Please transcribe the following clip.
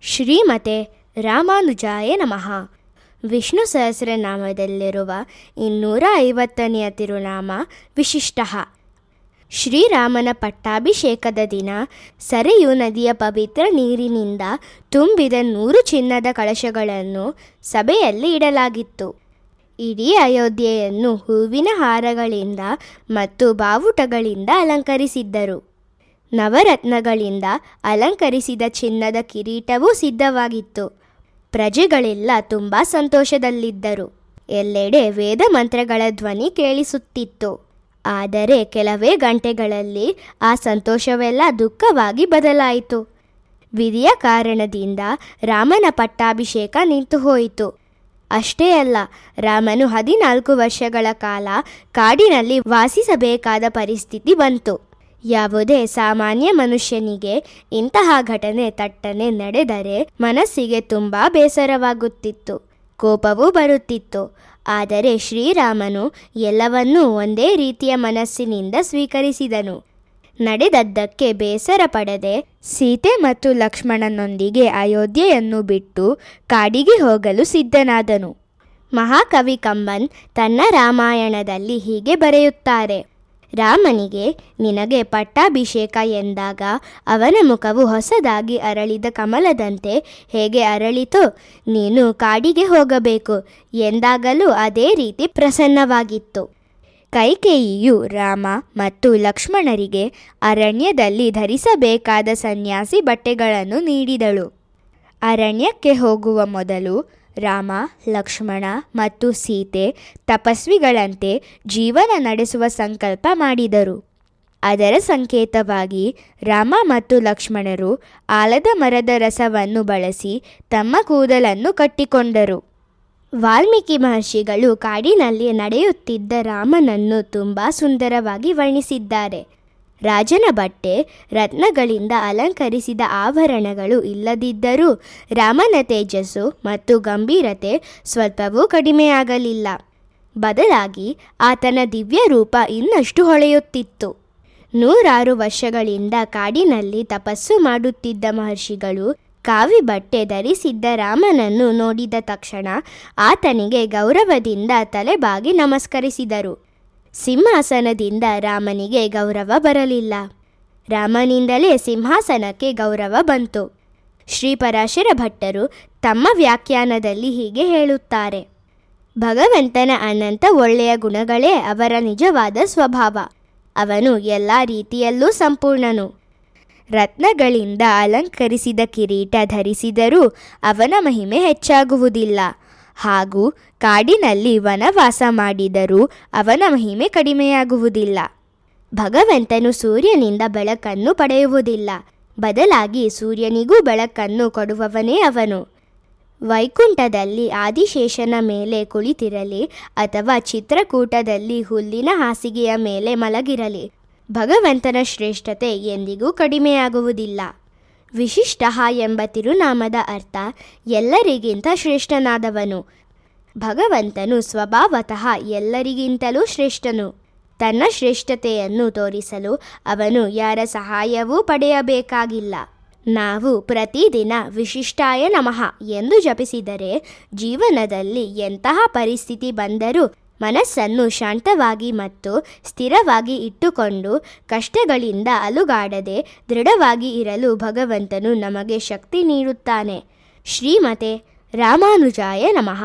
ಶ್ರೀಮತೆ ರಾಮಾನುಜಾಯ ನಮಃ. ವಿಷ್ಣು ಸಹಸ್ರನಾಮದಲ್ಲಿರುವ 250ನೆಯ ತಿರುನಾಮ ವಿಶಿಷ್ಟ. ಶ್ರೀರಾಮನ ಪಟ್ಟಾಭಿಷೇಕದ ದಿನ ಸರೆಯೂ ನದಿಯ ಪವಿತ್ರ ನೀರಿನಿಂದ ತುಂಬಿದ 100 ಚಿನ್ನದ ಕಳಶಗಳನ್ನು ಸಭೆಯಲ್ಲಿ ಇಡಲಾಗಿತ್ತು. ಇಡೀ ಅಯೋಧ್ಯೆಯನ್ನು ಹೂವಿನ ಹಾರಗಳಿಂದ ಮತ್ತು ಬಾವುಟಗಳಿಂದ ಅಲಂಕರಿಸಿದ್ದರು. ನವರತ್ನಗಳಿಂದ ಅಲಂಕರಿಸಿದ ಚಿನ್ನದ ಕಿರೀಟವೂ ಸಿದ್ಧವಾಗಿತ್ತು. ಪ್ರಜೆಗಳೆಲ್ಲ ತುಂಬ ಸಂತೋಷದಲ್ಲಿದ್ದರು. ಎಲ್ಲೆಡೆ ವೇದ ಮಂತ್ರಗಳ ಧ್ವನಿ ಕೇಳಿಸುತ್ತಿತ್ತು. ಆದರೆ ಕೆಲವೇ ಗಂಟೆಗಳಲ್ಲಿ ಆ ಸಂತೋಷವೆಲ್ಲ ದುಃಖವಾಗಿ ಬದಲಾಯಿತು. ವಿಧಿಯ ಕಾರಣದಿಂದ ರಾಮನ ಪಟ್ಟಾಭಿಷೇಕ ನಿಂತು ಹೋಯಿತು. ಅಷ್ಟೇ ಅಲ್ಲ, ರಾಮನು 14 ವರ್ಷಗಳ ಕಾಲ ಕಾಡಿನಲ್ಲಿ ವಾಸಿಸಬೇಕಾದ ಪರಿಸ್ಥಿತಿ ಬಂತು. ಯಾವುದೇ ಸಾಮಾನ್ಯ ಮನುಷ್ಯನಿಗೆ ಇಂತಹ ಘಟನೆ ತಟ್ಟನೆ ನಡೆದರೆ ಮನಸ್ಸಿಗೆ ತುಂಬ ಬೇಸರವಾಗುತ್ತಿತ್ತು, ಕೋಪವೂ ಬರುತ್ತಿತ್ತು. ಆದರೆ ಶ್ರೀರಾಮನು ಎಲ್ಲವನ್ನೂ ಒಂದೇ ರೀತಿಯ ಮನಸ್ಸಿನಿಂದ ಸ್ವೀಕರಿಸಿದನು. ನಡೆದದ್ದಕ್ಕೆ ಬೇಸರ ಪಡದೆ ಸೀತೆ ಮತ್ತು ಲಕ್ಷ್ಮಣನೊಂದಿಗೆ ಅಯೋಧ್ಯೆಯನ್ನು ಬಿಟ್ಟು ಕಾಡಿಗೆ ಹೋಗಲು ಸಿದ್ಧನಾದನು. ಮಹಾಕವಿ ಕಂಬನ್ ತನ್ನ ರಾಮಾಯಣದಲ್ಲಿ ಹೀಗೆ ಬರೆಯುತ್ತಾರೆ: ರಾಮನಿಗೆ ನಿನಗೆ ಪಟ್ಟಾಭಿಷೇಕ ಎಂದಾಗ ಅವನ ಮುಖವು ಹೊಸದಾಗಿ ಅರಳಿದ ಕಮಲದಂತೆ ಹೇಗೆ ಅರಳಿತೋ, ನೀನು ಕಾಡಿಗೆ ಹೋಗಬೇಕು ಎಂದಾಗಲೂ ಅದೇ ರೀತಿ ಪ್ರಸನ್ನವಾಗಿತ್ತು. ಕೈಕೇಯಿಯು ರಾಮ ಮತ್ತು ಲಕ್ಷ್ಮಣರಿಗೆ ಅರಣ್ಯದಲ್ಲಿ ಧರಿಸಬೇಕಾದ ಸನ್ಯಾಸಿ ಬಟ್ಟೆಗಳನ್ನು ನೀಡಿದಳು. ಅರಣ್ಯಕ್ಕೆ ಹೋಗುವ ಮೊದಲು ರಾಮ, ಲಕ್ಷ್ಮಣ ಮತ್ತು ಸೀತೆ ತಪಸ್ವಿಗಳಂತೆ ಜೀವನ ನಡೆಸುವ ಸಂಕಲ್ಪ ಮಾಡಿದರು. ಅದರ ಸಂಕೇತವಾಗಿ ರಾಮ ಮತ್ತು ಲಕ್ಷ್ಮಣರು ಆಲದ ಮರದ ರಸವನ್ನು ಬಳಸಿ ತಮ್ಮ ಕೂದಲನ್ನು ಕಟ್ಟಿಕೊಂಡರು. ವಾಲ್ಮೀಕಿ ಮಹರ್ಷಿಗಳು ಕಾಡಿನಲ್ಲಿ ನಡೆಯುತ್ತಿದ್ದ ರಾಮನನ್ನು ತುಂಬ ಸುಂದರವಾಗಿ ವರ್ಣಿಸಿದ್ದಾರೆ. ರಾಜನ ಬಟ್ಟೆ, ರತ್ನಗಳಿಂದ ಅಲಂಕರಿಸಿದ ಆಭರಣಗಳು ಇಲ್ಲದಿದ್ದರೂ ರಾಮನ ತೇಜಸ್ಸು ಮತ್ತು ಗಂಭೀರತೆ ಸ್ವಲ್ಪವೂ ಕಡಿಮೆಯಾಗಲಿಲ್ಲ. ಬದಲಾಗಿ ಆತನ ದಿವ್ಯ ರೂಪ ಇನ್ನಷ್ಟು ಹೊಳೆಯುತ್ತಿತ್ತು. 106 ವರ್ಷಗಳಿಂದ ಕಾಡಿನಲ್ಲಿ ತಪಸ್ಸು ಮಾಡುತ್ತಿದ್ದ ಮಹರ್ಷಿಗಳು ಕಾವಿ ಬಟ್ಟೆ ಧರಿಸಿದ್ದ ರಾಮನನ್ನು ನೋಡಿದ ತಕ್ಷಣ ಆತನಿಗೆ ಗೌರವದಿಂದ ತಲೆಬಾಗಿ ನಮಸ್ಕರಿಸಿದರು. ಸಿಂಹಾಸನದಿಂದ ರಾಮನಿಗೆ ಗೌರವ ಬರಲಿಲ್ಲ, ರಾಮನಿಂದಲೇ ಸಿಂಹಾಸನಕ್ಕೆ ಗೌರವ ಬಂತು. ಶ್ರೀಪರಾಶರ ಭಟ್ಟರು ತಮ್ಮ ವ್ಯಾಖ್ಯಾನದಲ್ಲಿ ಹೀಗೆ ಹೇಳುತ್ತಾರೆ: ಭಗವಂತನ ಅನಂತ ಒಳ್ಳೆಯ ಗುಣಗಳೇ ಅವರ ನಿಜವಾದ ಸ್ವಭಾವ. ಅವನು ಎಲ್ಲ ರೀತಿಯಲ್ಲೂ ಸಂಪೂರ್ಣನು. ರತ್ನಗಳಿಂದ ಅಲಂಕರಿಸಿದ ಕಿರೀಟ ಧರಿಸಿದರೂ ಅವನ ಮಹಿಮೆ ಹೆಚ್ಚಾಗುವುದಿಲ್ಲ, ಹಾಗೂ ಕಾಡಿನಲ್ಲಿ ವನವಾಸ ಮಾಡಿದರೂ ಅವನ ಮಹಿಮೆ ಕಡಿಮೆಯಾಗುವುದಿಲ್ಲ. ಭಗವಂತನು ಸೂರ್ಯನಿಂದ ಬೆಳಕನ್ನು ಪಡೆಯುವುದಿಲ್ಲ, ಬದಲಾಗಿ ಸೂರ್ಯನಿಗೂ ಬೆಳಕನ್ನು ಕೊಡುವವನೇ ಅವನು. ವೈಕುಂಠದಲ್ಲಿ ಆದಿಶೇಷನ ಮೇಲೆ ಕುಳಿತಿರಲಿ ಅಥವಾ ಚಿತ್ರಕೂಟದಲ್ಲಿ ಹುಲ್ಲಿನ ಹಾಸಿಗೆಯ ಮೇಲೆ ಮಲಗಿರಲಿ, ಭಗವಂತನ ಶ್ರೇಷ್ಠತೆ ಎಂದಿಗೂ ಕಡಿಮೆಯಾಗುವುದಿಲ್ಲ. ವಿಶಿಷ್ಟ ಎಂಬ ತಿರುನಾಮದ ಅರ್ಥ ಎಲ್ಲರಿಗಿಂತ ಶ್ರೇಷ್ಠನಾದವನು. ಭಗವಂತನು ಸ್ವಭಾವತಃ ಎಲ್ಲರಿಗಿಂತಲೂ ಶ್ರೇಷ್ಠನು. ತನ್ನ ಶ್ರೇಷ್ಠತೆಯನ್ನು ತೋರಿಸಲು ಅವನು ಯಾರ ಸಹಾಯವೂ ಪಡೆಯಬೇಕಾಗಿಲ್ಲ. ನಾವು ಪ್ರತಿದಿನ ವಿಶಿಷ್ಟಾಯ ನಮಃ ಎಂದು ಜಪಿಸಿದರೆ ಜೀವನದಲ್ಲಿ ಎಂತಹ ಪರಿಸ್ಥಿತಿ ಬಂದರೂ ಮನಸ್ಸನ್ನು ಶಾಂತವಾಗಿ ಮತ್ತು ಸ್ಥಿರವಾಗಿ ಇಟ್ಟುಕೊಂಡು ಕಷ್ಟಗಳಿಂದ ಅಲುಗಾಡದೆ ದೃಢವಾಗಿ ಇರಲು ಭಗವಂತನು ನಮಗೆ ಶಕ್ತಿ ನೀಡುತ್ತಾನೆ. ಶ್ರೀಮತೆ ರಾಮಾನುಜಾಯ ನಮಃ.